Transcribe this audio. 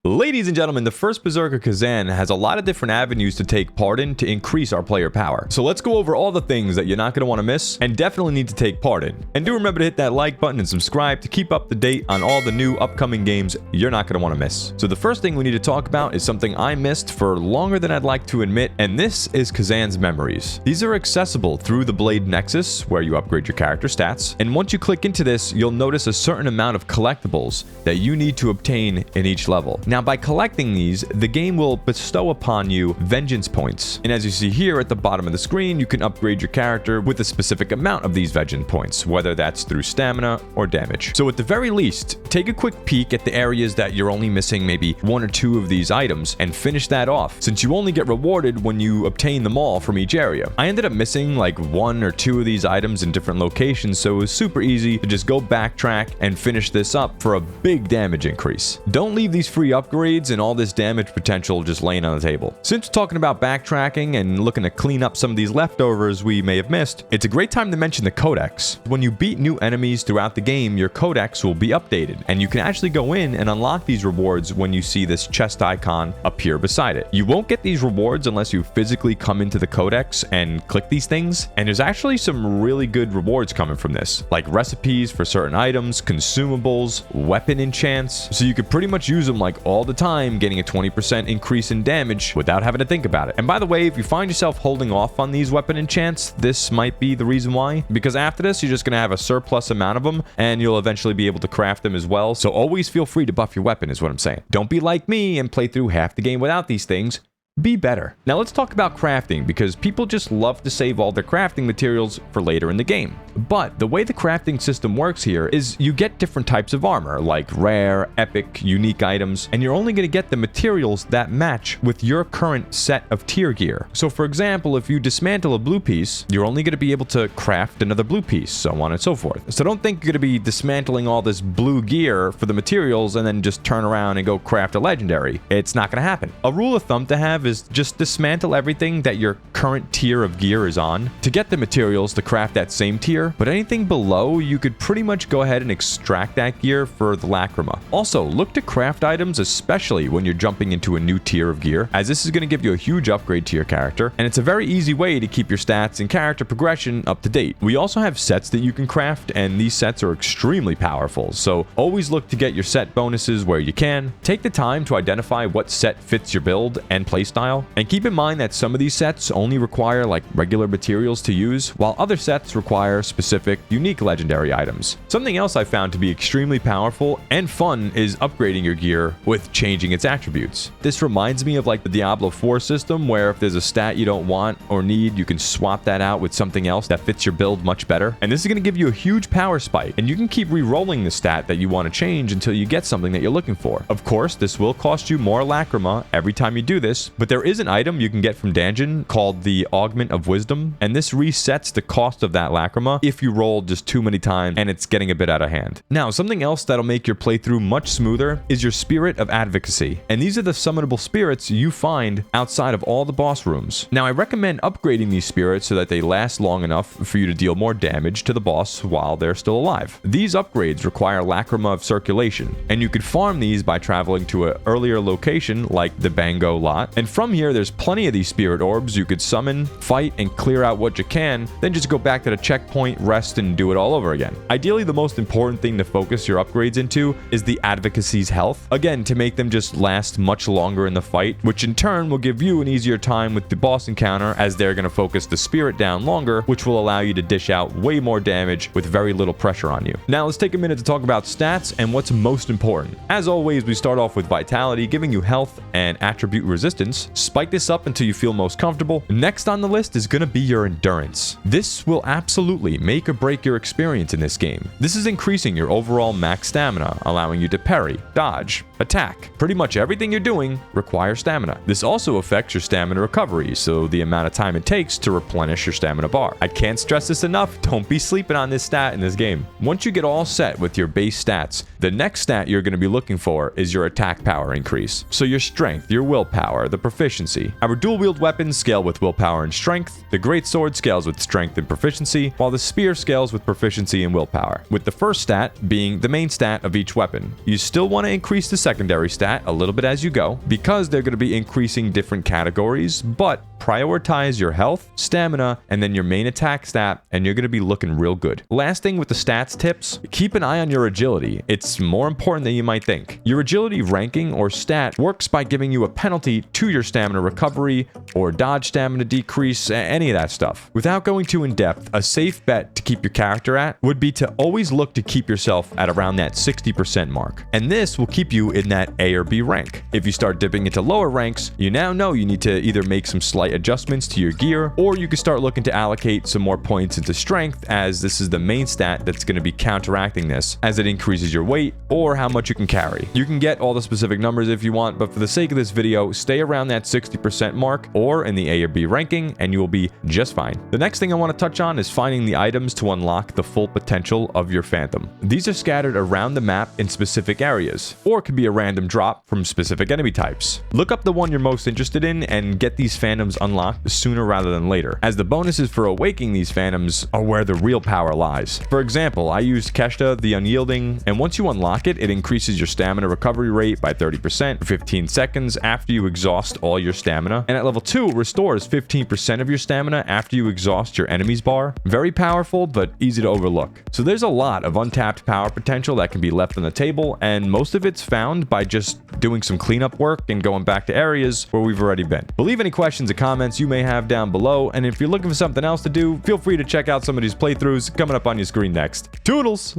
Ladies and gentlemen, the first Berserker Khazan has a lot of different avenues to take part in to increase our player power. So let's go over all the things that you're not going to want to miss and definitely need to take part in. And do remember to hit that like button and subscribe to keep up to date on all the new upcoming games you're not going to want to miss. So the first thing we need to talk about is something I missed for longer than I'd like to admit, and this is Khazan's memories. These are accessible through the Blade Nexus, where you upgrade your character stats. And once you click into this, you'll notice a certain amount of collectibles that you need to obtain in each level. Now, by collecting these, the game will bestow upon you vengeance points. And as you see here at the bottom of the screen, you can upgrade your character with a specific amount of these vengeance points, whether that's through stamina or damage. So at the very least, take a quick peek at the areas that you're only missing maybe one or two of these items and finish that off, since you only get rewarded when you obtain them all from each area. I ended up missing like one or two of these items in different locations, so it was super easy to just go backtrack and finish this up for a big damage increase. Don't leave these free upgrades and all this damage potential just laying on the table. Since we're talking about backtracking and looking to clean up some of these leftovers we may have missed, it's a great time to mention the Codex. When you beat new enemies throughout the game, your Codex will be updated, and you can actually go in and unlock these rewards when you see this chest icon appear beside it. You won't get these rewards unless you physically come into the Codex and click these things, and there's actually some really good rewards coming from this, like recipes for certain items, consumables, weapon enchants, so you could pretty much use them like all the time, getting a 20% increase in damage without having to think about it. And by the way, if you find yourself holding off on these weapon enchants, this might be the reason why, because after this you're just going to have a surplus amount of them and you'll eventually be able to craft them as well. So always feel free to buff your weapon is what I'm saying. Don't be like me and play through half the game without these things. Be better. Now let's talk about crafting, because people just love to save all their crafting materials for later in the game. But the way the crafting system works here is you get different types of armor, like rare, epic, unique items, and you're only going to get the materials that match with your current set of tier gear. So for example, if you dismantle a blue piece, you're only going to be able to craft another blue piece, so on and so forth. So don't think you're going to be dismantling all this blue gear for the materials and then just turn around and go craft a legendary. It's not going to happen. A rule of thumb to have is just dismantle everything that your current tier of gear is on to get the materials to craft that same tier, but anything below, you could pretty much go ahead and extract that gear for the lacrima. Also, look to craft items, especially when you're jumping into a new tier of gear, as this is going to give you a huge upgrade to your character, and it's a very easy way to keep your stats and character progression up to date. We also have sets that you can craft, and these sets are extremely powerful, so always look to get your set bonuses where you can. Take the time to identify what set fits your build and playstyle. And keep in mind that some of these sets only require like regular materials to use, while other sets require specific, unique legendary items. Something else I found to be extremely powerful and fun is upgrading your gear with changing its attributes. This reminds me of like the Diablo 4 system, where if there's a stat you don't want or need, you can swap that out with something else that fits your build much better. And this is going to give you a huge power spike, and you can keep re-rolling the stat that you want to change until you get something that you're looking for. Of course, this will cost you more lacrima every time you do this, but there is an item you can get from Danjin called the Augment of Wisdom, and this resets the cost of that lacrima if you roll just too many times and it's getting a bit out of hand. Now, something else that'll make your playthrough much smoother is your Spirit of Advocacy, and these are the summonable spirits you find outside of all the boss rooms. Now, I recommend upgrading these spirits so that they last long enough for you to deal more damage to the boss while they're still alive. These upgrades require lacrima of circulation, and you could farm these by traveling to an earlier location like the Bango lot, and from here there's plenty of these spirit orbs you could summon, fight, and clear out what you can, then just go back to the checkpoint, rest, and do it all over again. Ideally, the most important thing to focus your upgrades into is the advocacy's health, again to make them just last much longer in the fight, which in turn will give you an easier time with the boss encounter, as they're going to focus the spirit down longer, which will allow you to dish out way more damage with very little pressure on you. Now let's take a minute to talk about stats and what's most important. As always, we start off with vitality, giving you health and attribute resistance. Spike this up until you feel most comfortable. Next on the list is going to be your endurance. This will absolutely make or break your experience in this game. This is increasing your overall max stamina, allowing you to parry, dodge, attack. Pretty much everything you're doing requires stamina. This also affects your stamina recovery, so the amount of time it takes to replenish your stamina bar. I can't stress this enough, don't be sleeping on this stat in this game. Once you get all set with your base stats, the next stat you're going to be looking for is your attack power increase. So your strength, your willpower, the proficiency. Our dual wield weapons scale with willpower and strength, the great sword scales with strength and proficiency, while the spear scales with proficiency and willpower, with the first stat being the main stat of each weapon. You still want to increase the secondary stat a little bit as you go, because they're going to be increasing different categories, but prioritize your health, stamina, and then your main attack stat, and you're going to be looking real good. Last thing with the stats tips, keep an eye on your agility. It's more important than you might think. Your agility ranking or stat works by giving you a penalty to your stamina recovery or dodge stamina decrease, any of that stuff. Without going too in depth, a safe bet to keep your character at would be to always look to keep yourself at around that 60% mark. And this will keep you in that A or B rank. If you start dipping into lower ranks, you now know you need to either make some slight adjustments to your gear, or you can start looking to allocate some more points into strength, as this is the main stat that's going to be counteracting this as it increases your weight or how much you can carry. You can get all the specific numbers if you want, but for the sake of this video, stay around that 60% mark or in the A or B ranking, and you will be just fine. The next thing I want to touch on is finding the items to unlock the full potential of your Phantom. These are scattered around the map in specific areas, or could be a random drop from specific enemy types. Look up the one you're most interested in and get these Phantoms unlocked sooner rather than later, as the bonuses for awakening these Phantoms are where the real power lies. For example, I used Keshta the Unyielding, and once you unlock it, it increases your stamina recovery rate by 30% for 15 seconds after you exhaust all your stamina, and at level 2 restores 15% of your stamina after you exhaust your enemy's bar. Very powerful, but easy to overlook. So there's a lot of untapped power potential that can be left on the table, and most of it's found by just doing some cleanup work and going back to areas where we've already been. But leave any questions or comments you may have down below, and if you're looking for something else to do, feel free to check out some of these playthroughs coming up on your screen next. Toodles!